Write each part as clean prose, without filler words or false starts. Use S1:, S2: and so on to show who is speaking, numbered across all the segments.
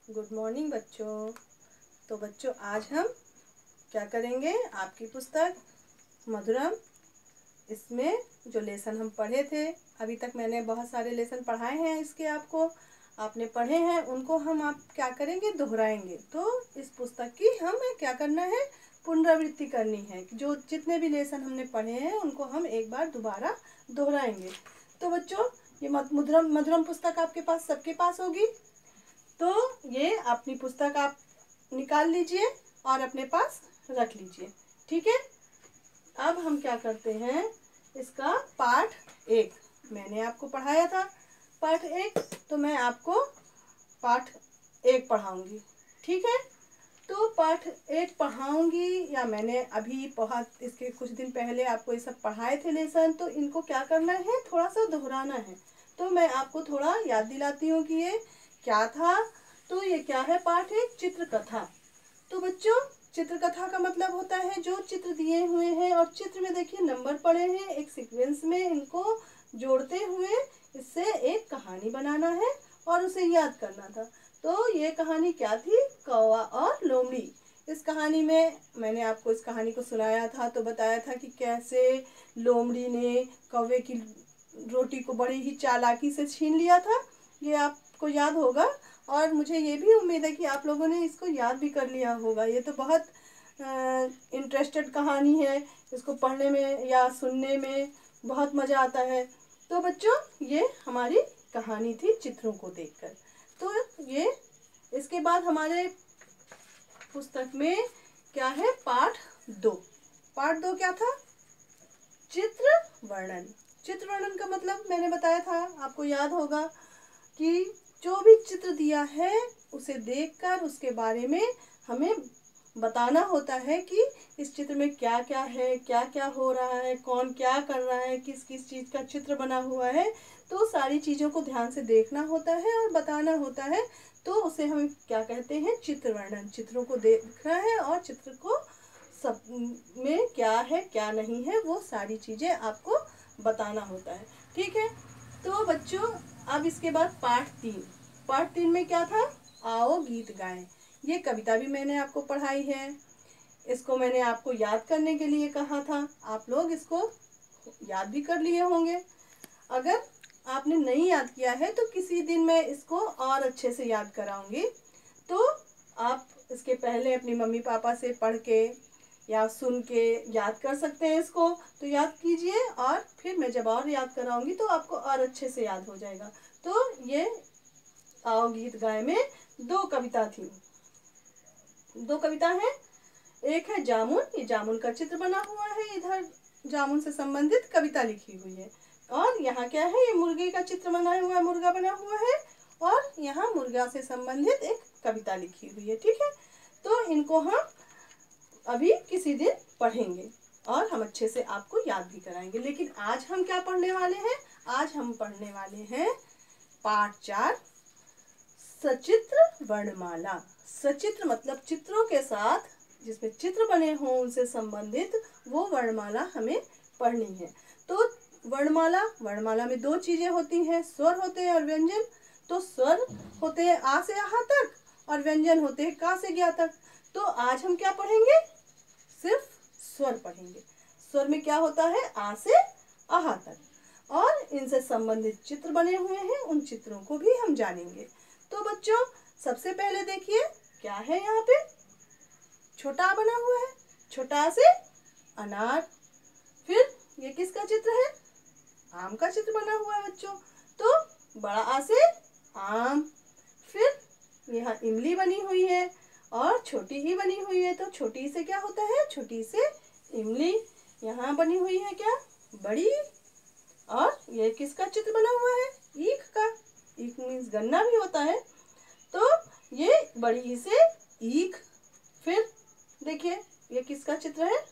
S1: Good morning बच्चों। तो बच्चों आज हम क्या करेंगे, आपकी पुस्तक मधुरम इसमें जो लेसन हम पढ़े थे, अभी तक मैंने बहुत सारे लेसन पढ़ाए हैं, इसके आपने पढ़े हैं, उनको हम आप क्या करेंगे, दोहराएंगे। तो इस पुस्तक की हमें क्या करना है, पुनरावृत्ति करनी है। जो जितने भी लेसन हमने पढ़े हैं उनको हम एक बार दोबारा दोहराएंगे। तो बच्चों ये मधुरम मधुरम पुस्तक आपके पास सबके पास होगी। तो ये अपनी पुस्तक आप निकाल लीजिए और अपने पास रख लीजिए, ठीक है। अब हम क्या करते हैं, इसका पाठ 1 मैंने आपको पढ़ाया था, पाठ 1, तो मैं आपको पाठ 1 पढ़ाऊंगी, ठीक है। तो पाठ 1 पढ़ाऊंगी, या मैंने अभी बहुत इसके कुछ दिन पहले आपको ये सब पढ़ाए थे लेसन, तो इनको क्या करना है, थोड़ा सा दोहराना है। तो मैं आपको थोड़ा याद दिलाती हूँ कि ये क्या था। तो ये क्या है, पाठ 1 चित्रकथा। तो बच्चों चित्रकथा का मतलब होता है जो चित्र दिए हुए हैं, और चित्र में देखिए नंबर पड़े हैं, एक सीक्वेंस में इनको जोड़ते हुए इससे एक कहानी बनाना है और उसे याद करना था। तो ये कहानी क्या थी, कौवा और लोमड़ी। इस कहानी में मैंने आपको इस कहानी को सुनाया था, तो बताया था कि कैसे लोमड़ी ने कौवे की रोटी को बड़ी ही चालाकी से छीन लिया था। ये आपको याद होगा, और मुझे ये भी उम्मीद है कि आप लोगों ने इसको याद भी कर लिया होगा। ये तो बहुत इंटरेस्टेड कहानी है, इसको पढ़ने में या सुनने में बहुत मज़ा आता है। तो बच्चों ये हमारी कहानी थी चित्रों को देखकर। तो ये इसके बाद हमारे पुस्तक में क्या है, पाठ 2। पाठ 2 क्या था, चित्र वर्णन। चित्र वर्णन का मतलब मैंने बताया था, आपको याद होगा कि जो भी चित्र दिया है उसे देखकर उसके बारे में हमें बताना होता है कि इस चित्र में क्या क्या है, क्या क्या हो रहा है, कौन क्या कर रहा है, किस किस चीज़ का चित्र बना हुआ है। तो सारी चीज़ों को ध्यान से देखना होता है और बताना होता है। तो उसे हम क्या कहते हैं, चित्र वर्णन। चित्रों को देखना है और चित्र को सब में क्या है क्या नहीं है वो सारी चीज़ें आपको बताना होता है, ठीक है। तो बच्चों अब इसके बाद पाठ 3। पाठ 3 में क्या था, आओ गीत गाएं। ये कविता भी मैंने आपको पढ़ाई है, इसको मैंने आपको याद करने के लिए कहा था, आप लोग इसको याद भी कर लिए होंगे। अगर आपने नहीं याद किया है तो किसी दिन मैं इसको और अच्छे से याद कराऊंगी। तो आप इसके पहले अपनी मम्मी पापा से पढ़ के या सुन के याद कर सकते हैं इसको। तो याद कीजिए, और फिर मैं जब और याद कराऊंगी तो आपको और अच्छे से याद हो जाएगा। तो ये आओ गीत गाए में 2 कविता थी, 2 कविता है। एक है जामुन, ये जामुन का चित्र बना हुआ है, इधर जामुन से संबंधित कविता लिखी हुई है। और यहाँ क्या है, ये मुर्गे का चित्र बना हुआ है, मुर्गा बना हुआ है, और यहाँ मुर्गा से संबंधित एक कविता लिखी हुई है, ठीक है। तो इनको हम अभी किसी दिन पढ़ेंगे और हम अच्छे से आपको याद भी कराएंगे। लेकिन आज हम क्या पढ़ने वाले हैं, आज हम पढ़ने वाले हैं पाठ 4 सचित्र वर्णमाला। सचित्र मतलब चित्रों के साथ जिसमें चित्र बने हों उनसे संबंधित वो वर्णमाला हमें पढ़नी है। तो वर्णमाला में 2 चीजें होती हैं, स्वर होते हैं और व्यंजन। तो स्वर होते हैं आ से आहा तक, और व्यंजन होते हैं का से ज्ञा तक। तो आज हम क्या पढ़ेंगे, सिर्फ स्वर पढ़ेंगे। स्वर में क्या होता है, आ से आहा तक, और इनसे संबंधित चित्र बने हुए हैं, उन चित्रों को भी हम जानेंगे। तो बच्चों सबसे पहले देखिए क्या है, यहाँ पे छोटा आ बना हुआ है, छोटा से अनार। फिर ये किसका चित्र है, आम का चित्र बना हुआ है बच्चों। तो बड़ा आ से आम। फिर यहाँ इमली बनी हुई है और छोटी ई बनी हुई है, तो छोटी से क्या होता है, छोटी से इमली। यहाँ बनी हुई है क्या, बड़ी। और ये किसका चित्र बना हुआ है, ईख का। ईख मीन्स गन्ना भी होता है। तो ये बड़ी ई से ईख। फिर देखिए ये किसका चित्र है,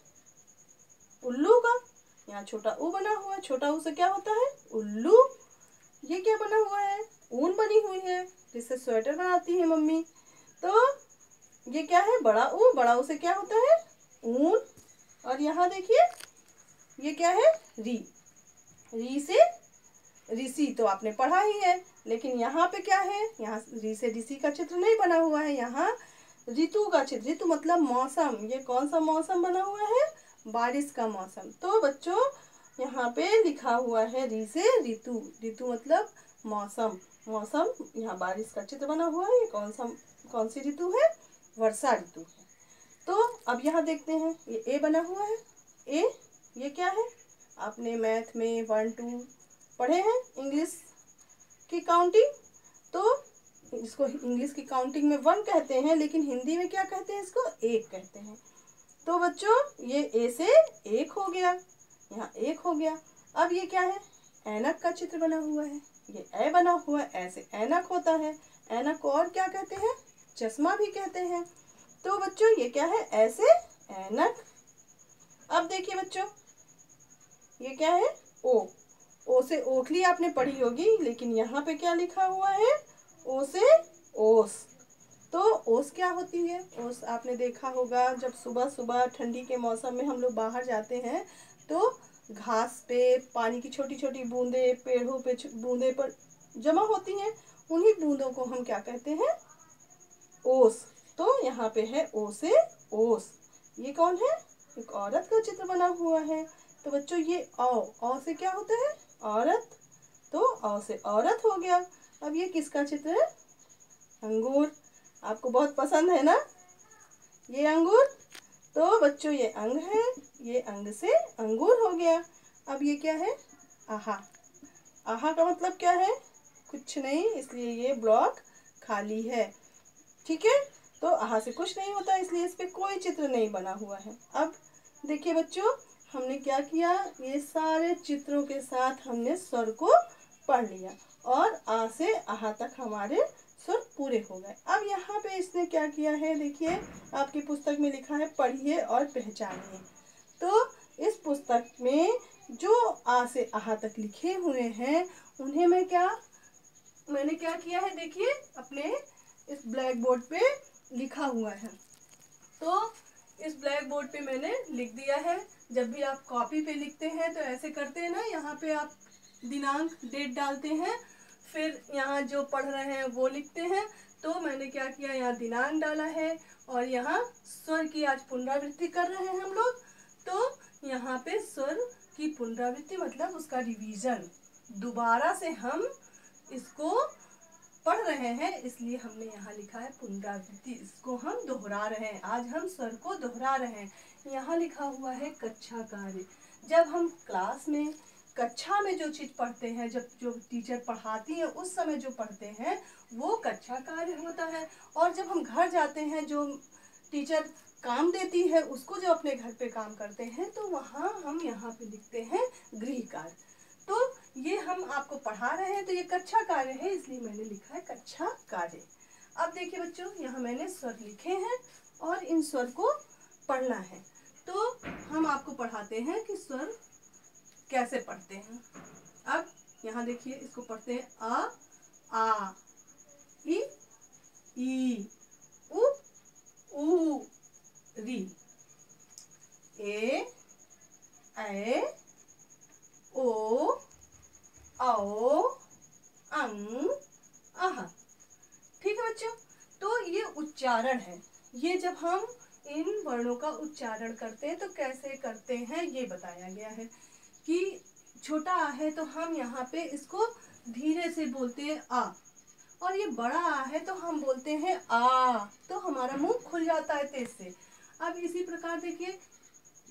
S1: उल्लू का। यहाँ छोटा ऊ बना हुआ है, छोटा ऊ से क्या होता है, उल्लू। ये क्या बना हुआ है, ऊन बनी हुई है, जिससे स्वेटर बनाती है मम्मी। तो ये क्या है, बड़ा ऊ, बड़ा ऊ से क्या होता है, ऊन। और यहाँ देखिए ये क्या है, री। री से ऋषि, तो आपने पढ़ा ही है। लेकिन यहाँ पे क्या है, यहाँ री से ऋषि का चित्र नहीं बना हुआ है, यहाँ ऋतु का चित्र, ऋतु मतलब मौसम। ये कौन सा मौसम बना हुआ है, बारिश का मौसम। तो बच्चों यहाँ पे लिखा हुआ है री से ऋतु, ऋतु मतलब मौसम, मौसम। यहाँ बारिश का चित्र बना हुआ है, ये कौन सी ऋतु है, वर्षा ऋतु है। तो अब यहाँ देखते हैं, ये ए बना हुआ है, ए ये क्या है, आपने मैथ में 1 2 पढ़े हैं, इंग्लिश की काउंटिंग। तो इसको इंग्लिश की काउंटिंग में 1 कहते हैं, लेकिन हिंदी में क्या कहते हैं, इसको 1 कहते हैं। तो बच्चों ये ए से 1 हो गया, यहाँ 1 हो गया। अब ये क्या है, ऐनक का चित्र बना हुआ है, ये ए बना हुआ है, ऐसे ऐनक होता है। ऐनक को और क्या कहते हैं, चश्मा भी कहते हैं। तो बच्चों ये क्या है, ऐसे ऐनक। अब देखिए बच्चों, ये क्या है, ओ से ओखली आपने पढ़ी होगी, लेकिन यहाँ पे क्या लिखा हुआ है, ओ से ओस। तो ओस क्या होती है, ओस आपने देखा होगा, जब सुबह सुबह ठंडी के मौसम में हम लोग बाहर जाते हैं तो घास पे पानी की छोटी छोटी बूंदे, पेड़ों पे बूंदे पर जमा होती हैं, उन्हीं बूंदों को हम क्या कहते हैं, ओस। तो यहाँ पे है ओ से ओस। ये कौन है, एक औरत का चित्र बना हुआ है। तो बच्चों ये औ से क्या होता है, औरत। तो औ से औरत हो गया। अब ये किसका चित्र है, अंगूर। आपको बहुत पसंद है ना ये अंगूर। तो बच्चों ये अंग है, ये अंग से अंगूर हो गया। अब ये क्या है, आहा। आहा का मतलब क्या है, कुछ नहीं, इसलिए ये ब्लॉक खाली है। ठीक है, तो आहा से कुछ नहीं होता, इसलिए इस पे कोई चित्र नहीं बना हुआ है। अब देखिए बच्चों, हमने क्या किया, ये सारे चित्रों के साथ हमने स्वर को पढ़ लिया और आ से आहा तक हमारे स्वर पूरे हो गए। अब यहाँ पे इसने क्या किया है, देखिए आपकी पुस्तक में लिखा है पढ़िए और पहचानिए। तो इस पुस्तक में जो आ से आहा तक लिखे हुए हैं उन्हें मैंने क्या किया है, देखिए अपने इस ब्लैक बोर्ड पे लिखा हुआ है। तो इस ब्लैक बोर्ड पे मैंने लिख दिया है। जब भी आप कॉपी पे लिखते हैं तो ऐसे करते हैं ना, यहाँ पे आप दिनांक डेट डालते हैं, फिर यहाँ जो पढ़ रहे हैं वो लिखते हैं। तो मैंने क्या किया, यहाँ दिनांक डाला है और यहाँ स्वर की आज पुनरावृत्ति कर रहे हैं हम लोग। तो यहाँ पे स्वर की पुनरावृत्ति मतलब उसका रिवीजन, दोबारा से हम इसको पढ़ रहे हैं, इसलिए हमने यहाँ लिखा है पुनरावृत्ति। इसको हम दोहरा रहे हैं, आज हम स्वर को दोहरा रहे हैं। यहाँ लिखा हुआ है कक्षा कार्य। जब हम क्लास में कक्षा में जो चीज पढ़ते हैं, जब जो टीचर पढ़ाती है उस समय जो पढ़ते हैं वो कक्षा कार्य होता है। और जब हम घर जाते हैं, जो टीचर काम देती है उसको जो अपने घर पे काम करते हैं, तो वहाँ हम यहाँ पे लिखते हैं गृह कार्य। तो ये हम आपको पढ़ा रहे हैं तो ये कक्षा कार्य है, इसलिए मैंने लिखा है कक्षा कार्य। अब देखिए बच्चों, यहाँ मैंने स्वर लिखे हैं और इन स्वर को पढ़ना है। तो हम आपको पढ़ाते हैं कि स्वर कैसे पढ़ते हैं। अब यहाँ देखिए, इसको पढ़ते हैं आ ई उ ऊ री, ए ऐ ओ औ अंग आहा। ठीक है बच्चों, तो ये उच्चारण है। ये जब हम इन वर्णों का उच्चारण करते हैं तो कैसे करते हैं ये बताया गया है कि छोटा आ है तो हम यहाँ पे इसको धीरे से बोलते हैं आ, और ये बड़ा आ है तो हम बोलते हैं आ, तो हमारा मुंह खुल जाता है तेज से। अब इसी प्रकार देखिए,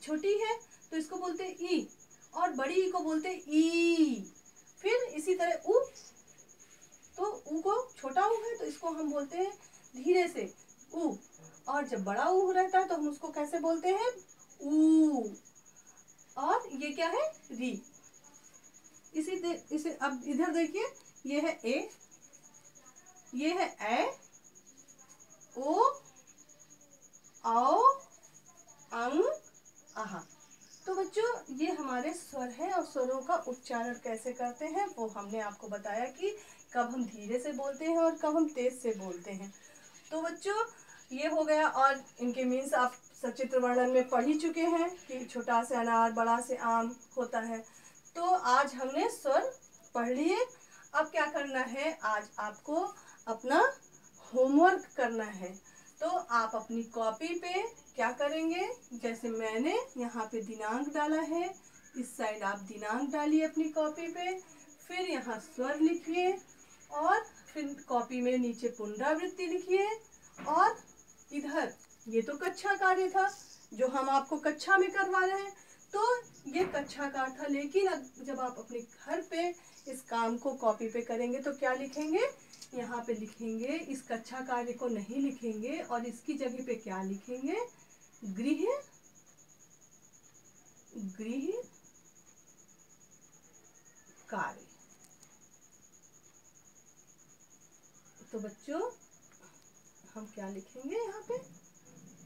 S1: छोटी है तो इसको बोलते हैं ई, और बड़ी ई को बोलते हैं ई। फिर इसी तरह उ, तो उ को छोटा उ है तो इसको हम बोलते हैं धीरे से उ, और जब बड़ा उ रहता है तो हम उसको कैसे बोलते हैं, ऊ। और ये क्या है, री। इसे अब इधर देखिए, ये है ए, ये है ऐ ओ औ अंग आहा। तो बच्चों ये हमारे स्वर हैं और स्वरों का उच्चारण कैसे करते हैं वो हमने आपको बताया कि कब हम धीरे से बोलते हैं और कब हम तेज से बोलते हैं। तो बच्चों ये हो गया, और इनके मीन्स आप सचित्र वर्णन में पढ़ ही चुके हैं कि छोटा से अनार बड़ा से आम होता है। तो आज हमने स्वर पढ़ लिए। अब क्या करना है, आज आपको अपना होमवर्क करना है। तो आप अपनी कॉपी पे क्या करेंगे, जैसे मैंने यहाँ पे दिनांक डाला है, इस साइड आप दिनांक डालिए अपनी कॉपी पे, फिर यहाँ स्वर लिखिए और फिर कॉपी में नीचे पुनरावृत्ति लिखिए। और इधर ये तो कक्षा कार्य था जो हम आपको कक्षा में करवा रहे हैं, तो ये कक्षा कार्य था, लेकिन अब जब आप अपने घर पे इस काम को कॉपी पे करेंगे तो क्या लिखेंगे, यहाँ पे लिखेंगे, इस कक्षा कार्य को नहीं लिखेंगे और इसकी जगह पे क्या लिखेंगे, गृह कार्य। तो बच्चों हम क्या लिखेंगे, यहाँ पे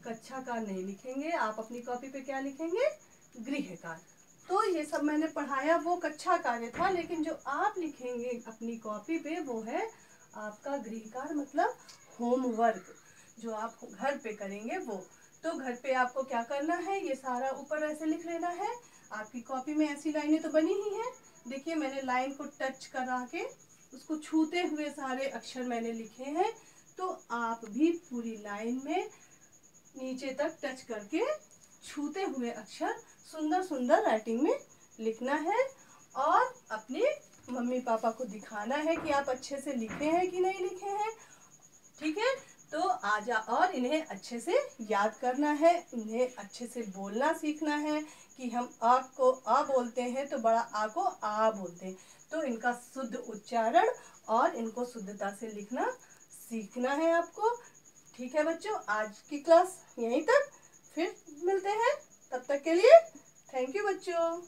S1: कक्षा कार्य नहीं लिखेंगे, आप अपनी कॉपी पे क्या लिखेंगे, गृह कार्य। तो ये सब मैंने पढ़ाया वो कक्षा कार्य था, लेकिन जो आप लिखेंगे अपनी कॉपी पे वो है आपका गृह कार्य, मतलब होमवर्क जो आप घर पे करेंगे वो। तो घर पे आपको क्या करना है, ये सारा ऊपर ऐसे लिख लेना है। आपकी कॉपी में ऐसी लाइनें तो बनी ही हैं, देखिए मैंने लाइन को टच करा के उसको छूते हुए सारे अक्षर मैंने लिखे हैं। तो आप भी पूरी लाइन में नीचे तक टच करके छूते हुए अक्षर सुंदर सुंदर राइटिंग में लिखना है और अपने मम्मी पापा को दिखाना है कि आप अच्छे से लिखे हैं कि नहीं लिखे हैं। ठीक है, तो और इन्हें अच्छे से याद करना है, इन्हें अच्छे से बोलना सीखना है कि हम आ को आ बोलते हैं तो बड़ा आ को आ बोलते हैं, तो इनका शुद्ध उच्चारण और इनको शुद्धता से लिखना सीखना है आपको। ठीक है बच्चों, आज की क्लास यहीं तक, फिर मिलते हैं, तब तक के लिए थैंक यू बच्चों।